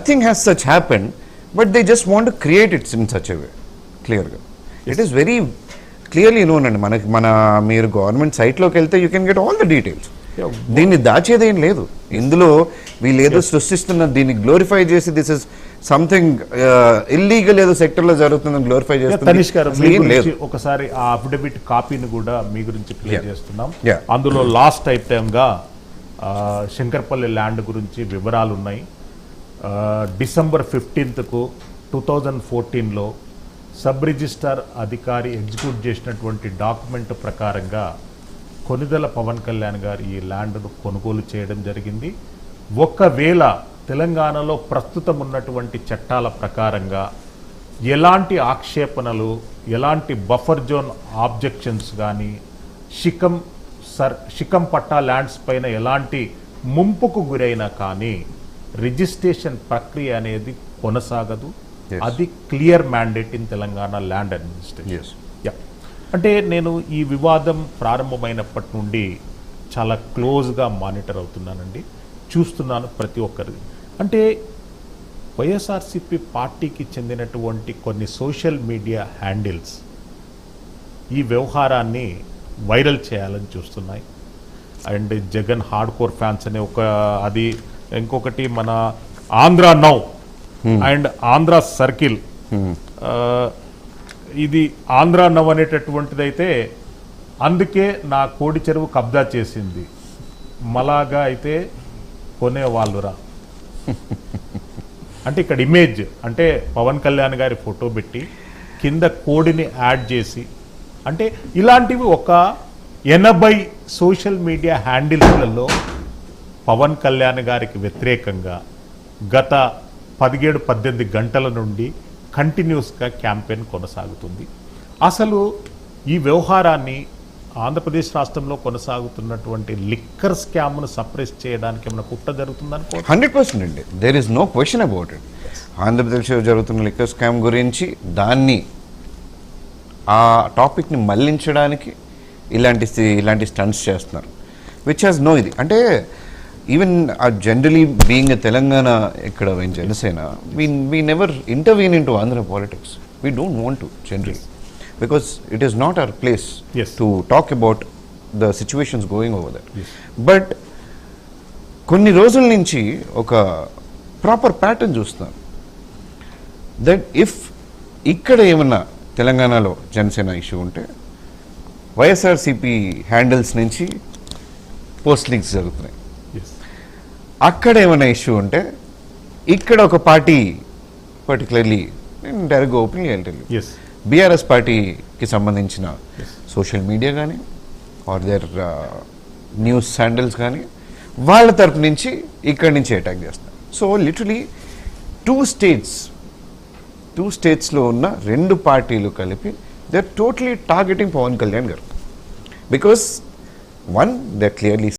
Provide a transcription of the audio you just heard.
nothing has such happened, but they just want to create it in such a way. Clearly, it is very clearly known, and మీరు government సైట్లోకి వెళ్తే you can get all the details. దీన్ని దాచేదేం లేదు ఇందులో. వీళ్ళు ఏదో సృష్టిస్తున్న దీన్ని glorify చేసి this is something illegal ఏదో సెక్టర్ లో జరుగుతుందని గ్లోరిఫై చేస్తున్నారు. ఒకసారి ఆ అఫిడవిట్ కాపీని కూడా మీ గురించి ప్లే చేస్తున్నాం. అందులో లాస్ట్ ఐటమ్ గా శంకర్పల్లి ల్యాండ్ గురించి వివరాలు ఉన్నాయి. December 15th 2014 సబ్ రిజిస్ట్రార్ అధికారి ఎగ్జిక్యూట్ చేసినటువంటి డాక్యుమెంట్ ప్రకారంగా కొనిదెల పవన్ కళ్యాణ్ గారు ఈ ల్యాండ్ను కొనుగోలు చేయడం జరిగింది. ఒకవేళ తెలంగాణలో ప్రస్తుతం ఉన్నటువంటి చట్టాల ప్రకారంగా ఎలాంటి ఆక్షేపణలు, ఎలాంటి బఫర్ జోన్ ఆబ్జెక్షన్స్ కానీ, శిఖం పట్టా ల్యాండ్స్ పైన ఎలాంటి ముంపుకు గురైనా కానీ రిజిస్ట్రేషన్ ప్రక్రియ అనేది కొనసాగదు. అది clear mandate in Telangana land administration. అంటే నేను ఈ వివాదం ప్రారంభమైనప్పటి నుండి చాలా క్లోజ్గా మానిటర్ అవుతున్నానండి, చూస్తున్నాను ప్రతి ఒక్కరిది. అంటే వైఎస్ఆర్సీపీ పార్టీకి చెందినటువంటి కొన్ని సోషల్ మీడియా హ్యాండిల్స్ ఈ వ్యవహారాన్ని వైరల్ చేయాలని చూస్తున్నాయి. And Jagan hard core fans అనే అది, ఇంకొకటి మన Andhra now and Andhra circle, ఇది ఆంధ్ర నవ్ అనేటటువంటిది అయితే అందుకే నా కోడి చెరువు కబ్జా చేసింది, మలాగా అయితే కొనేవాళ్ళురా అంటే ఇక్కడ ఇమేజ్ అంటే పవన్ కళ్యాణ్ గారి ఫోటో పెట్టి కింద కోడిని యాడ్ చేసి, అంటే ఇలాంటివి ఒక 80 సోషల్ మీడియా హ్యాండిల్స్లలో పవన్ కళ్యాణ్ గారికి వ్యతిరేకంగా గత 17-18 గంటల నుండి కంటిన్యూస్గా క్యాంపెయిన్ కొనసాగుతుంది. అసలు ఈ వ్యవహారాన్ని ఆంధ్రప్రదేశ్ రాష్ట్రంలో కొనసాగుతున్నటువంటి లిక్కర్ స్కామ్ను సప్రెస్ చేయడానికి ఏమైనా కుట్ర జరుగుతుందనుకో? 100% అండి, there is no question about it. ఆంధ్రప్రదేశ్లో జరుగుతున్న లిక్కర్ స్కామ్ గురించి దాన్ని ఆ టాపిక్ని మళ్లించడానికి ఇలాంటి స్టంట్స్ చేస్తున్నారు, విచ్ హ్యాస్ నో ఇది. అంటే even generally being a Telangana ఇక్కడ Janasena, we never intervene into Andhra politics. We don't want to generally, because it is not our place to talk about the situations going over there. But కొన్ని రోజుల నుంచి ఒక proper pattern చూస్తున్నాను, that if ఇక్కడ ఏమన్నా తెలంగాణలో Janasena issue ఉంటే YSRCP handles నుంచి పోస్టింగ్స్ జరుగుతున్నాయి. అక్కడ ఏమైనా ఇష్యూ ఉంటే ఇక్కడ ఒక పార్టీ, పర్టికులర్లీ నేను డైరెక్ట్గా ఓపెన్లీ వెళ్తాను, బీఆర్ఎస్ పార్టీకి సంబంధించిన సోషల్ మీడియా కానీ ఆర్ దేర్ న్యూస్ హ్యాండిల్స్ కానీ వాళ్ళ తరపు నుంచి ఇక్కడి నుంచి అటాక్ చేస్తారు. సో లిటరలీ టూ స్టేట్స్లో ఉన్న 2 పార్టీలు కలిపి they are totally targeting Pawan Kalyan గారు, because one they are clearly